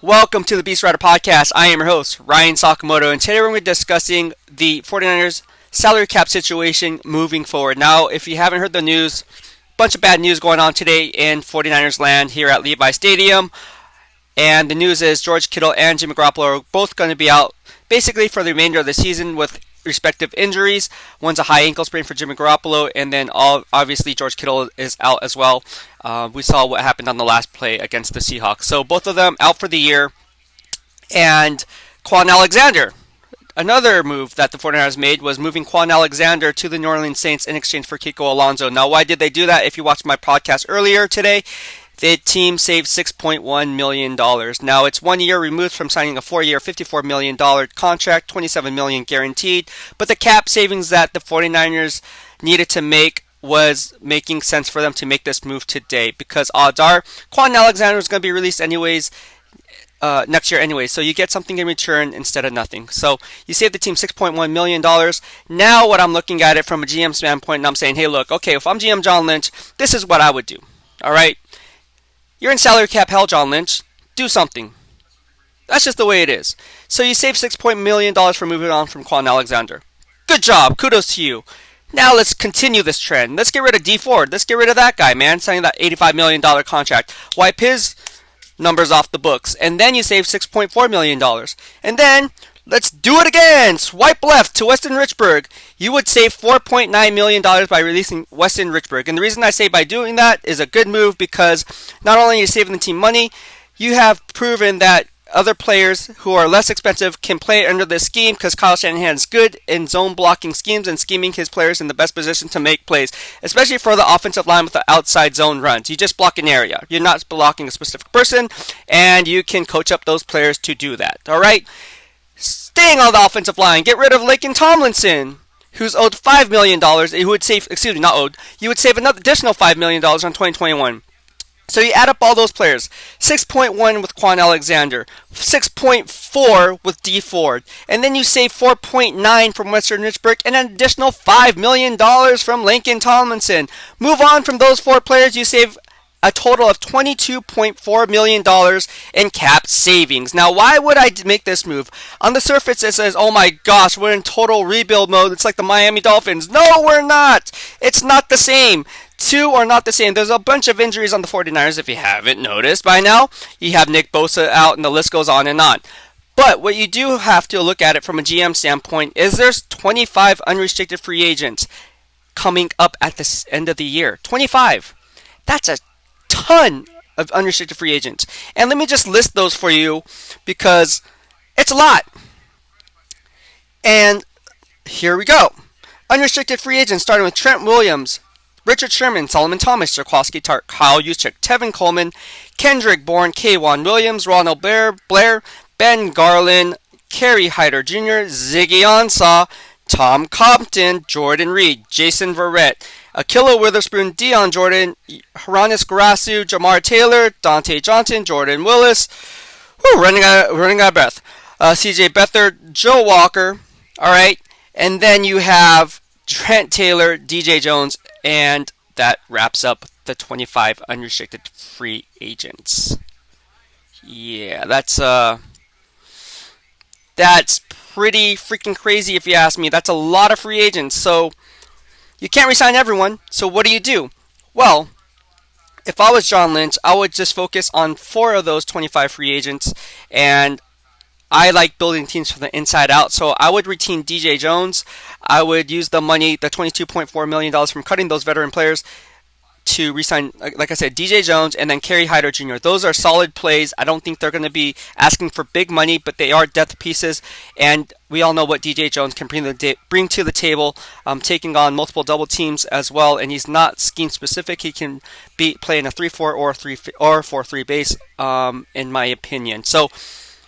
Welcome to the BEASTwriter Podcast. I am your host, Ryan Sakamoto, and today we're going to be discussing the 49ers salary cap situation moving forward. Now, if you haven't heard the news, bunch of bad news going on today in 49ers land here at Levi Stadium. And the news is George Kittle and Jimmy Garoppolo are both going to be out basically for the remainder of the season with respective injuries. One's a high ankle sprain for Jimmy Garoppolo, and then obviously George Kittle is out as well. We saw what happened on the last play against the Seahawks. So both of them out for the year. And Quan Alexander, another move that the 49ers made was moving Quan Alexander to the New Orleans Saints in exchange for Kiko Alonso. Now, why did they do that? If you watched my podcast earlier today, the team saved $6.1 million. Now, it's 1 year removed from signing a 4-year, $54 million contract, $27 million guaranteed. But the cap savings that the 49ers needed to make was making sense for them to make this move today, because odds are Quan Alexander is going to be released anyways next year anyway. So you get something in return instead of nothing. So you save the team $6.1 million. Now what I'm looking at it from a GM standpoint, and I'm saying, hey, look, okay, if I'm GM John Lynch, this is what I would do. All right? You're in salary cap hell, John Lynch. Do something. That's just the way it is. So you save $6.1 million for moving on from Quan Alexander. Good job. Kudos to you. Now let's continue this trend. Let's get rid of D Ford. Let's get rid of that guy, man, signing that $85 million contract. Wipe his numbers off the books. And then you save $6.4 million. And then let's do it again. Swipe left to Weston Richburg. You would save $4.9 million by releasing Weston Richburg. And the reason I say by doing that is a good move, because not only are you saving the team money, you have proven that other players who are less expensive can play under this scheme, because Kyle Shanahan is good in zone blocking schemes and scheming his players in the best position to make plays, especially for the offensive line with the outside zone runs. You just block an area. You're not blocking a specific person, and you can coach up those players to do that. All right? Staying on the offensive line, get rid of Laken Tomlinson, who's owed $5 million. You would save another additional $5 million on 2021. So you add up all those players. 6.1 with Quan Alexander, 6.4 with D Ford, and then you save 4.9 from Weston Richburg and an additional $5 million from Laken Tomlinson. Move on from those four players, you save a total of $22.4 million in cap savings. Now, why would I make this move? On the surface, it says, oh my gosh, we're in total rebuild mode. It's like the Miami Dolphins. No, we're not. It's not the same. Two are not the same. There's a bunch of injuries on the 49ers, if you haven't noticed by now. You have Nick Bosa out, and the list goes on and on. But what you do have to look at it from a GM standpoint is there's 25 unrestricted free agents coming up at the end of the year. 25. That's a ton of unrestricted free agents. And let me just list those for you, because it's a lot. And here we go. Unrestricted free agents starting with Trent Williams, Richard Sherman, Solomon Thomas, Jaquoski Tart, Kyle Juszczyk, Tevin Coleman, Kendrick Bourne, K'Wan Williams, Ronald Blair, Ben Garland, Kerry Hyder Jr., Ziggy Ansah, Tom Compton, Jordan Reed, Jason Verrett, Akilla Witherspoon, Dion Jordan, Haranis Garasu, Jamar Taylor, Dante Johnson, Jordan Willis, running out of breath, CJ Beathard, Joe Walker, all right, and then you have Trent Taylor, DJ Jones, and that wraps up the 25 unrestricted free agents. Yeah, that's pretty freaking crazy if you ask me. That's a lot of free agents. So you can't re-sign everyone. So what do? Well, if I was John Lynch, I would just focus on 4 of those 25 free agents. And I like building teams from the inside out. So I would retain DJ Jones. I would use the money, the $22.4 million from cutting those veteran players, to re-sign, like I said, DJ Jones and then Kerry Hyder Jr. Those are solid plays. I don't think they're going to be asking for big money, but they are depth pieces, and we all know what DJ Jones can bring to the table, taking on multiple double teams as well, and he's not scheme specific. He can play in a 3-4 or 4-3 base, in my opinion. So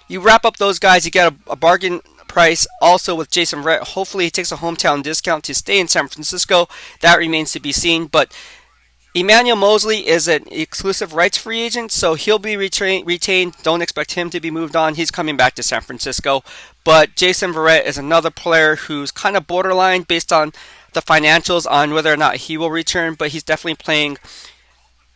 you wrap up those guys, you get a bargain price also with Jason Verrett. Hopefully he takes a hometown discount to stay in San Francisco. That remains to be seen, but Emmanuel Mosley is an exclusive rights free agent, so he'll be retained. Don't expect him to be moved on. He's coming back to San Francisco. But Jason Verrett is another player who's kind of borderline based on the financials on whether or not he will return, but he's definitely playing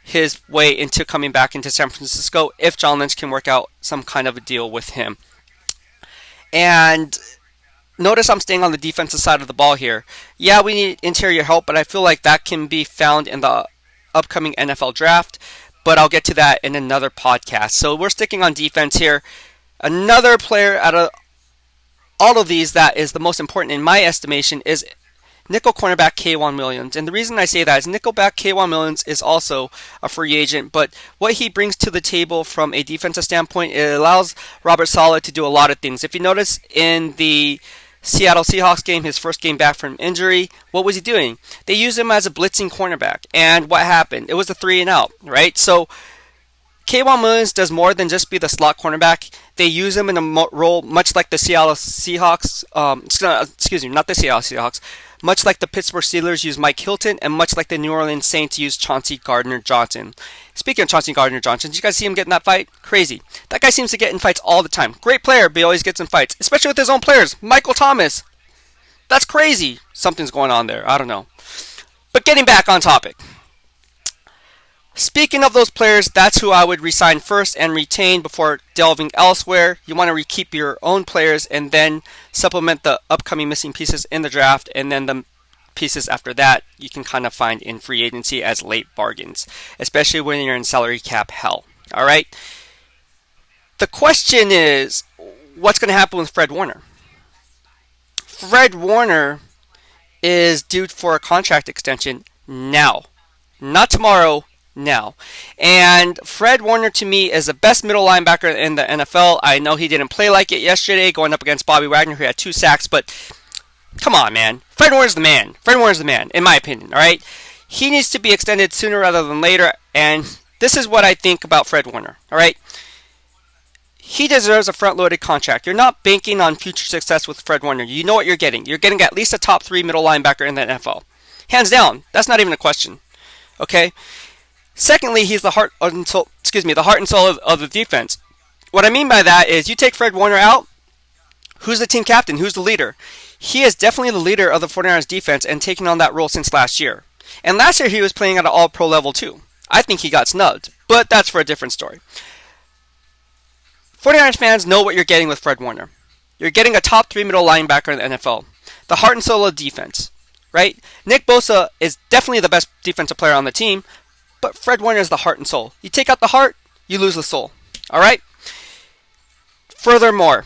his way into coming back into San Francisco if John Lynch can work out some kind of a deal with him. And notice I'm staying on the defensive side of the ball here. Yeah, we need interior help, but I feel like that can be found in the upcoming NFL draft. But I'll get to that in another podcast. So we're sticking on defense here. Another player out of all of these that is the most important in my estimation is nickel cornerback K'Wan Williams. And the reason I say that is nickelback K'Wan Williams is also a free agent, but what he brings to the table from a defensive standpoint, it allows Robert Saleh to do a lot of things. If you notice in the Seattle Seahawks game, his first game back from injury, what was he doing? They used him as a blitzing cornerback. And what happened? It was a 3 and out, right? So K'Wan Williams does more than just be the slot cornerback. They use him in a role much like the Seattle Seahawks, not the Seattle Seahawks, much like the Pittsburgh Steelers use Mike Hilton, and much like the New Orleans Saints use Chauncey Gardner-Johnson. Speaking of Chauncey Gardner-Johnson, did you guys see him get in that fight? Crazy. That guy seems to get in fights all the time. Great player, but he always gets in fights, especially with his own players. Michael Thomas. That's crazy. Something's going on there. I don't know. But getting back on topic. Speaking of those players, that's who I would resign first and retain before delving elsewhere. You want to keep your own players and then supplement the upcoming missing pieces in the draft, and then the pieces after that you can kind of find in free agency as late bargains, especially when you're in salary cap hell. All right. The question is, what's going to happen with Fred Warner? Fred Warner is due for a contract extension now, not tomorrow. Now. And Fred Warner to me is the best middle linebacker in the NFL. I know he didn't play like it yesterday going up against Bobby Wagner, who had 2 sacks, but come on, man. Fred Warner's the man. Fred Warner's the man, in my opinion, all right? He needs to be extended sooner rather than later, and this is what I think about Fred Warner, all right? He deserves a front-loaded contract. You're not banking on future success with Fred Warner. You know what you're getting. You're getting at least a top 3 middle linebacker in the NFL. Hands down. That's not even a question, okay? Secondly, he's the heart and soul of the defense. What I mean by that is you take Fred Warner out, who's the team captain? Who's the leader? He is definitely the leader of the 49ers defense and taking on that role since last year. And last year he was playing at an all-pro level too. I think he got snubbed, but that's for a different story. 49ers fans know what you're getting with Fred Warner. You're getting a top 3 middle linebacker in the NFL. The heart and soul of defense, right? Nick Bosa is definitely the best defensive player on the team, but Fred Warner is the heart and soul. You take out the heart, you lose the soul. All right? Furthermore,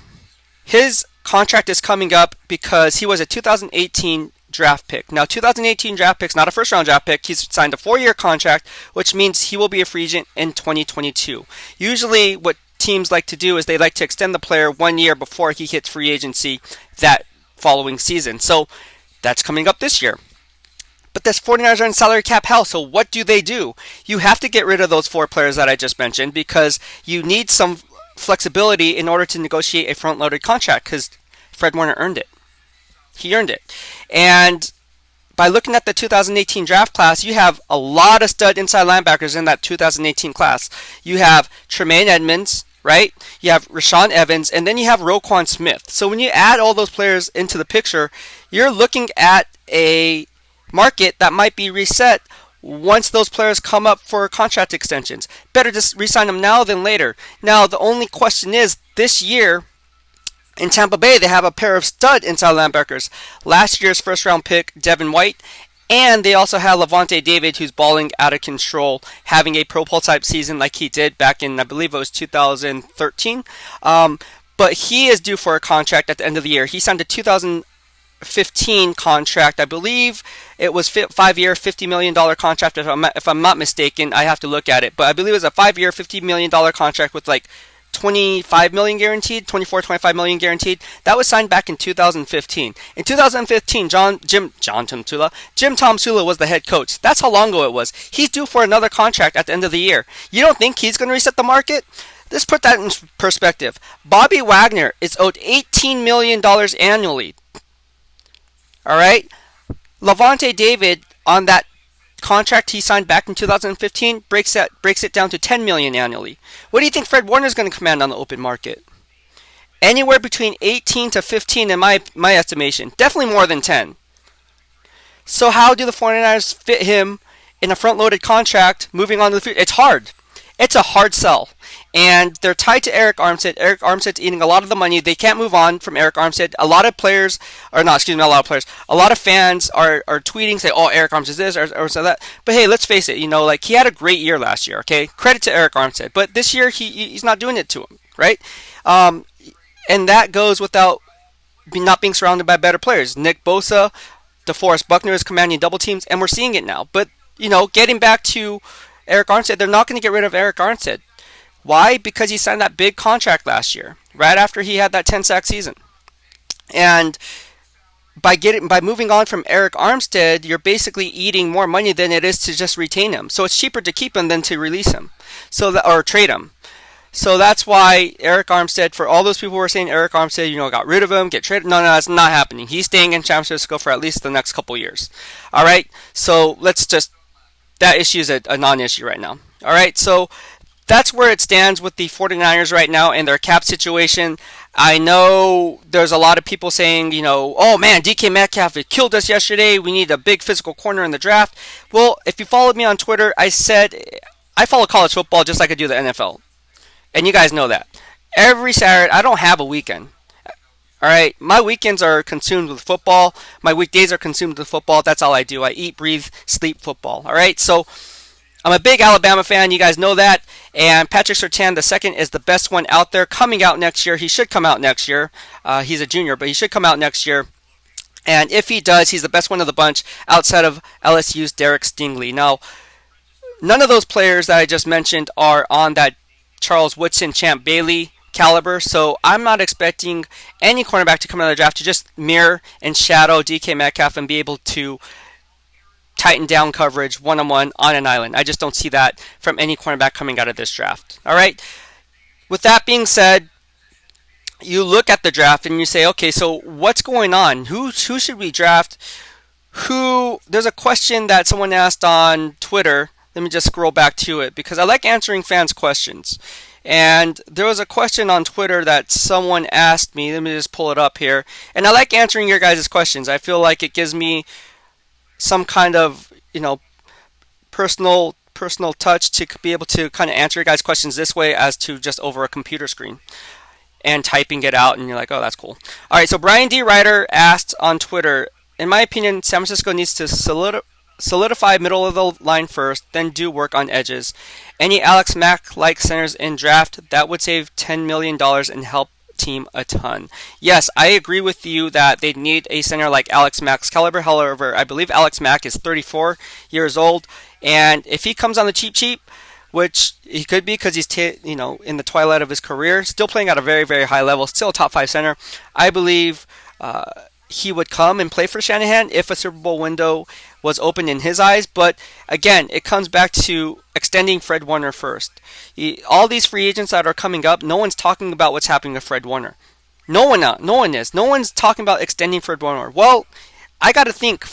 his contract is coming up because he was a 2018 draft pick. Now, 2018 draft pick's not a first-round draft pick. He's signed a 4-year contract, which means he will be a free agent in 2022. Usually, what teams like to do is they like to extend the player 1 year before he hits free agency that following season. So, that's coming up this year. But this 49ers are in salary cap hell, so what do? You have to get rid of those 4 players that I just mentioned because you need some flexibility in order to negotiate a front-loaded contract because Fred Warner earned it. He earned it. And by looking at the 2018 draft class, you have a lot of stud inside linebackers in that 2018 class. You have Tremaine Edmonds, right? You have Rashaan Evans, and then you have Roquan Smith. So when you add all those players into the picture, you're looking at a market that might be reset once those players come up for contract extensions. Better just re-sign them now than later. Now, the only question is, this year in Tampa Bay, they have a pair of stud inside linebackers. Last year's first-round pick, Devin White, and they also have Lavonte David, who's balling out of control, having a Pro Bowl type season like he did back in, I believe it was 2013. But he is due for a contract at the end of the year. He signed a 2015 contract. I believe it was 5-year, $50 million contract. If I'm not mistaken, I have to look at it. But I believe it was a 5-year, $50 million contract with like $25 million guaranteed, $25 million guaranteed. That was signed back in 2015. In 2015, Jim Tom Sula was the head coach. That's how long ago it was. He's due for another contract at the end of the year. You don't think he's going to reset the market? Let's put that in perspective. Bobby Wagner is owed $18 million annually. All right? Lavonte David, on that contract he signed back in 2015, breaks it down to $10 million annually. What do you think Fred Warner is going to command on the open market? Anywhere between 18 to 15 in my estimation. Definitely more than 10. So how do the 49ers fit him in a front-loaded contract moving on to the future. It's hard. It's a hard sell. And they're tied to Eric Armstead. Eric Armstead's eating a lot of the money. They can't move on from Eric Armstead. A lot of players, or not, excuse me, not a lot of players, a lot of fans are tweeting, say, oh, Eric Armstead this or so that. But hey, let's face it, like he had a great year last year, okay? Credit to Eric Armstead. But this year, he's not doing it to him, right? And that goes without not being surrounded by better players. Nick Bosa, DeForest Buckner is commanding double teams, and we're seeing it now. But, getting back to Eric Armstead, they're not going to get rid of Eric Armstead. Why? Because he signed that big contract last year, right after he had that 10-sack season. And by moving on from Eric Armstead, you're basically eating more money than it is to just retain him. So it's cheaper to keep him than to release him, or trade him. So that's why Eric Armstead, for all those people who are saying Eric Armstead, got rid of him, get traded. No, that's not happening. He's staying in San Francisco for at least the next couple years. All right. So that issue is a non-issue right now. All right. So that's where it stands with the 49ers right now and their cap situation. I know there's a lot of people saying, oh man, DK Metcalf killed us yesterday. We need a big physical corner in the draft. Well, if you followed me on Twitter, I said I follow college football just like I do the NFL. And you guys know that. Every Saturday, I don't have a weekend. All right? My weekends are consumed with football. My weekdays are consumed with football. That's all I do. I eat, breathe, sleep football. All right? So I'm a big Alabama fan. You guys know that. And Patrick Surtain II is the best one out there, coming out next year. He should come out next year. He's a junior, but he should come out next year. And if he does, he's the best one of the bunch outside of LSU's Derek Stingley. Now, none of those players that I just mentioned are on that Charles Woodson, Champ Bailey caliber, so I'm not expecting any cornerback to come out of the draft to just mirror and shadow DK Metcalf and be able to tighten down coverage one-on-one on an island. I just don't see that from any cornerback coming out of this draft. All right. With that being said, you look at the draft and you say, okay, so what's going on? Who should we draft? There's a question that someone asked on Twitter. Let me just scroll back to it because I like answering fans' questions. And there was a question on Twitter that someone asked me. Let me just pull it up here. And I like answering your guys' questions. I feel like it gives me some kind of, personal touch to be able to kind of answer your guys' questions this way as to just over a computer screen and typing it out. And you're like, oh, that's cool. All right, so Brian D. Ryder asked on Twitter, in my opinion, San Francisco needs to solidify middle of the line first, then do work on edges. Any Alex Mack-like centers in draft, that would save $10 million and help team a ton. Yes, I agree with you that they need a center like Alex Mack's caliber. However, I believe Alex Mack is 34 years old, and if he comes on the cheap, which he could be because he's in the twilight of his career, still playing at a very, very high level, still a top 5 center, I believe he would come and play for Shanahan if a Super Bowl window was open in his eyes. But again, it comes back to extending Fred Warner first. All these free agents that are coming up, no one's talking about what's happening with Fred Warner. No one is. No one's talking about extending Fred Warner. Well, I got to think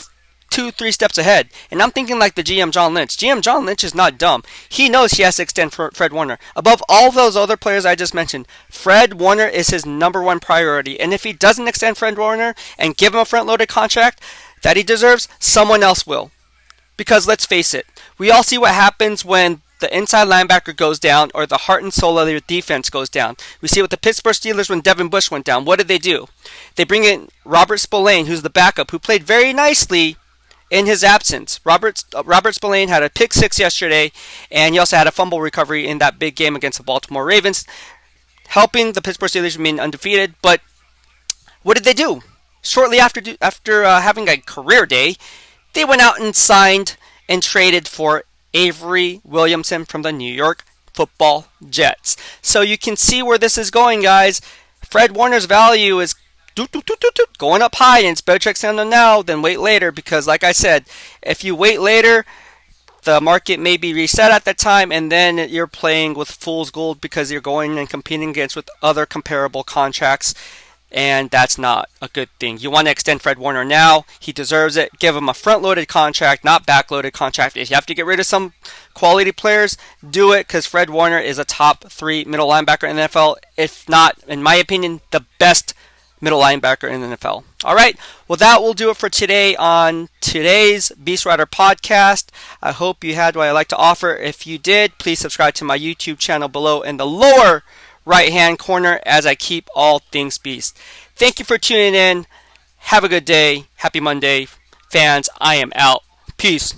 2-3 steps ahead. And I'm thinking like the GM John Lynch. GM John Lynch is not dumb. He knows he has to extend Fred Warner. Above all those other players I just mentioned, Fred Warner is his number one priority. And if he doesn't extend Fred Warner and give him a front-loaded contract that he deserves, someone else will. Because let's face it, we all see what happens when the inside linebacker goes down or the heart and soul of their defense goes down. We see it with the Pittsburgh Steelers when Devin Bush went down. What did they do? They bring in Robert Spillane, who's the backup, who played very nicely in his absence. Robert Spillane had a pick 6 yesterday, and he also had a fumble recovery in that big game against the Baltimore Ravens, helping the Pittsburgh Steelers remain undefeated. But what did they do? Shortly after having a career day, they went out and signed and traded for Avery Williamson from the New York Football Jets. So you can see where this is going, guys. Fred Warner's value is going up high, and it's better to extend them now than wait later, because like I said, if you wait later, the market may be reset at that time, and then you're playing with fool's gold because you're going and competing against with other comparable contracts, and that's not a good thing. You want to extend Fred Warner now. He deserves it. Give him a front-loaded contract, not back-loaded contract. If you have to get rid of some quality players, do it, because Fred Warner is a top 3 middle linebacker in the NFL. If not, in my opinion, the best middle linebacker in the NFL. All right, well, that will do it for today on today's BEASTwriter Podcast. I hope you had what I like to offer. If you did, please subscribe to my YouTube channel below in the lower right-hand corner as I keep all things Beast. Thank you for tuning in. Have a good day. Happy Monday. Fans, I am out. Peace.